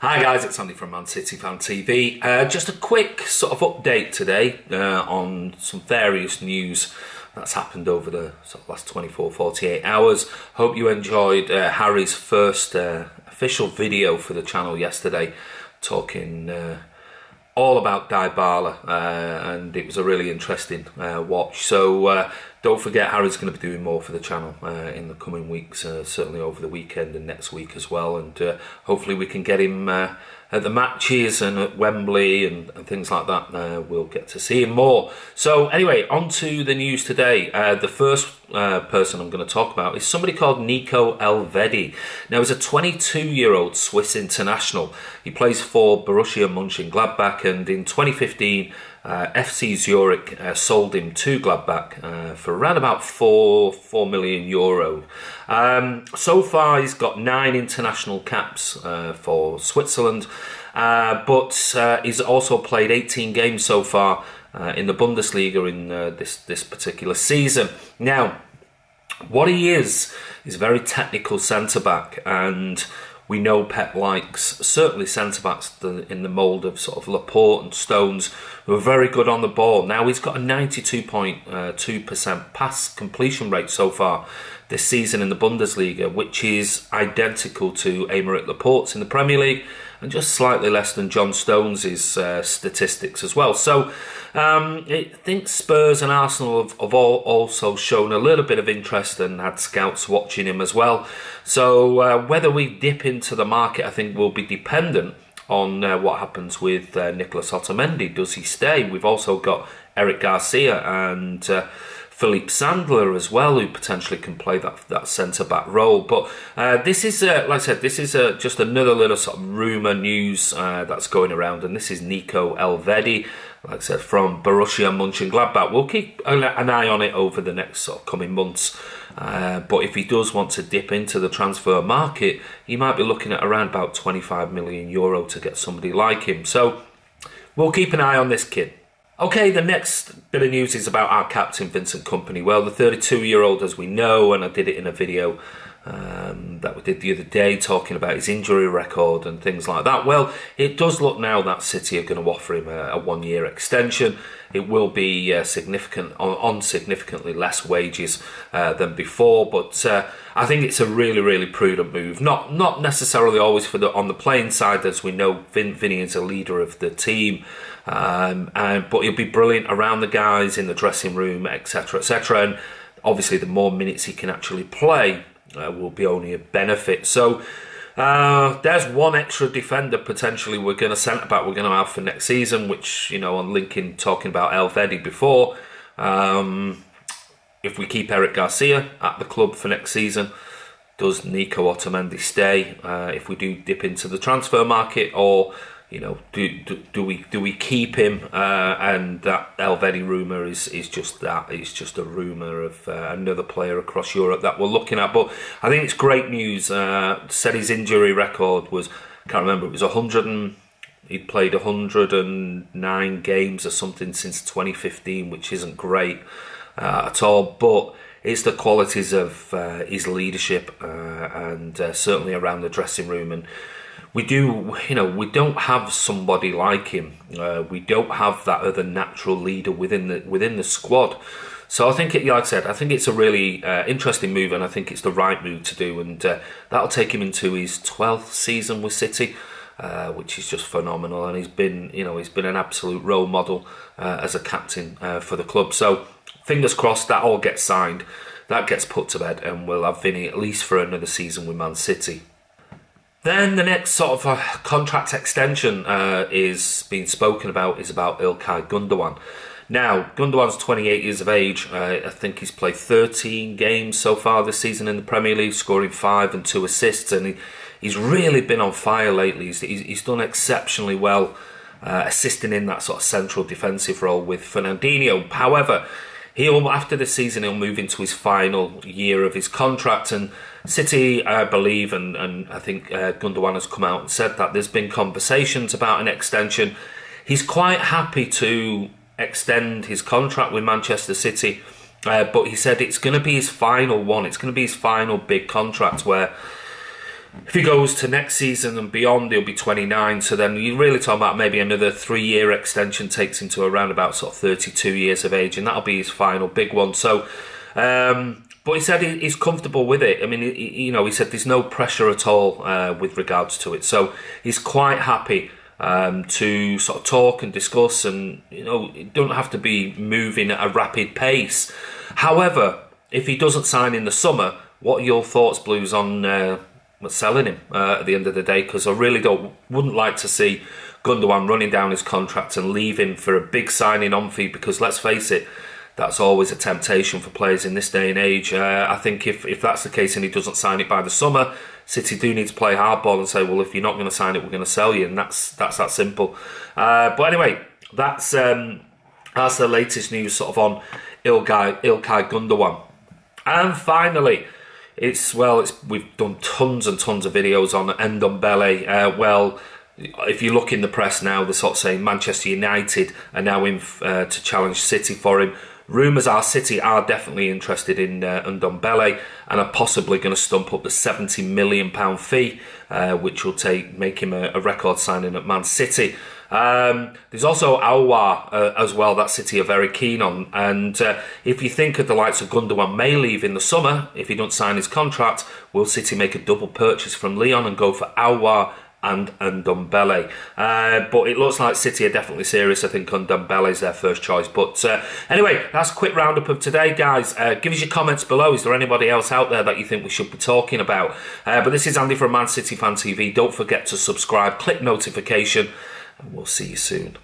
Hi guys, it's Andy from Man City Fan TV. Just a quick sort of update today on some various news that's happened over the last 24-48 hours. Hope you enjoyed Harry's first official video for the channel yesterday, talking all about Dybala, and it was a really interesting watch. So don't forget, Harry's going to be doing more for the channel in the coming weeks, certainly over the weekend and next week as well, and hopefully we can get him at the matches and at Wembley and things like that. We'll get to see him more. So anyway, on to the news today. The first person I'm going to talk about is somebody called Nico Elvedi. Now, he's a 22-year-old Swiss international. He plays for Borussia Mönchengladbach, and in 2015 FC Zurich sold him to Gladbach for around about €4 million. So far he's got 9 international caps for Switzerland, but he's also played 18 games so far in the Bundesliga in this particular season. Now, what he is a very technical centre-back, and we know Pep likes certainly centre-backs in the mould of sort of Laporte and Stones, who are very good on the ball. Now, he's got a 92.2% pass completion rate so far this season in the Bundesliga, which is identical to Aymeric Laporte's in the Premier League, and just slightly less than John Stones' statistics as well. So I think Spurs and Arsenal have all also shown a little bit of interest and had scouts watching him as well. So whether we dip into the market, I think, will be dependent on what happens with Nicolas Otamendi. Does he stay? We've also got Eric Garcia and Philippe Sandler as well, who potentially can play that centre-back role. But this is, like I said, this is just another little sort of rumour news that's going around, and this is Nico Elvedi, like I said, from Borussia Mönchengladbach. We'll keep an eye on it over the next sort of coming months. But if he does want to dip into the transfer market, he might be looking at around about €25 million to get somebody like him. So we'll keep an eye on this kid. Okay, the next bit of news is about our captain, Vincent Kompany. Well, the 32-year-old, as we know, and I did it in a video that we did the other day, talking about his injury record and things like that. Well, it does look now that City are going to offer him a one-year extension. It will be on significantly less wages than before, but I think it's a really, really prudent move. Not necessarily always on the playing side, as we know Vinny is a leader of the team, but he'll be brilliant around the guys in the dressing room, etc., etc. And obviously, the more minutes he can actually play will be only a benefit. So there's one extra defender potentially we're going to centre-back we're going to have for next season, which, you know, on linking talking about Elvedi before, if we keep Eric Garcia at the club for next season, does Nico Otamendi stay if we do dip into the transfer market, or, you know, do we keep him? And that Elvedi rumour is just that. It's just a rumour of another player across Europe that we're looking at. But I think it's great news. Said his injury record was, I can't remember, it was 100 he'd played 109 games or something since 2015, which isn't great at all. But it's the qualities of his leadership and certainly around the dressing room. And we don't have somebody like him. We don't have that other natural leader within the squad. So I think, like I said, I think it's a really interesting move, and I think it's the right move to do. And that'll take him into his 12th season with City, which is just phenomenal. And he's been an absolute role model as a captain for the club. So fingers crossed that all gets signed, that gets put to bed, and we'll have Vinny at least for another season with Man City. Then the next sort of contract extension is being spoken about is about Ilkay Gündogan. Now, Gundogan's 28 years of age. I think he's played 13 games so far this season in the Premier League, scoring 5 and 2 assists, and he's really been on fire lately. He's done exceptionally well, assisting in that sort of central defensive role with Fernandinho. However, after this season, he'll move into his final year of his contract, and City, I believe, and I think Gundogan has come out and said that there's been conversations about an extension. He's quite happy to extend his contract with Manchester City, but he said it's going to be his final one. It's going to be his final big contract where if he goes to next season and beyond, he'll be 29. So then you're really talking about maybe another 3-year extension takes him to around about sort of 32 years of age, and that'll be his final big one. So, but he said he's comfortable with it. I mean, he said there's no pressure at all with regards to it. So he's quite happy to sort of talk and discuss, and it don't have to be moving at a rapid pace. However, if he doesn't sign in the summer, what are your thoughts, Blues, on selling him at the end of the day? Because I really wouldn't like to see Gündogan running down his contract and leaving for a big signing on fee, because let's face it, that's always a temptation for players in this day and age. I think if that's the case and he doesn't sign it by the summer, City do need to play hardball and say, well, if you're not going to sign it, we're going to sell you, and that's that simple. But anyway, that's the latest news sort of on Ilkay Gündogan. And finally, we've done tons and tons of videos on NDOMBELE. Well, if you look in the press now, they're sort of saying Manchester United are now in to challenge City for him. Rumours are City are definitely interested in NDOMBELE and are possibly going to stump up the £70 million fee, which will make him a record signing at Man City. There's also Aouar as well that City are very keen on, and if you think of the likes of Gündogan may leave in the summer, if he don't sign his contract, will City make a double purchase from Lyon and go for Aouar and NDOMBELE? But it looks like City are definitely serious. I think NDOMBELE is their first choice. But anyway, that's a quick roundup of today, guys. Give us your comments below. Is there anybody else out there that you think we should be talking about? But this is Andy from Man City Fan TV. Don't forget to subscribe, click notification, and we'll see you soon.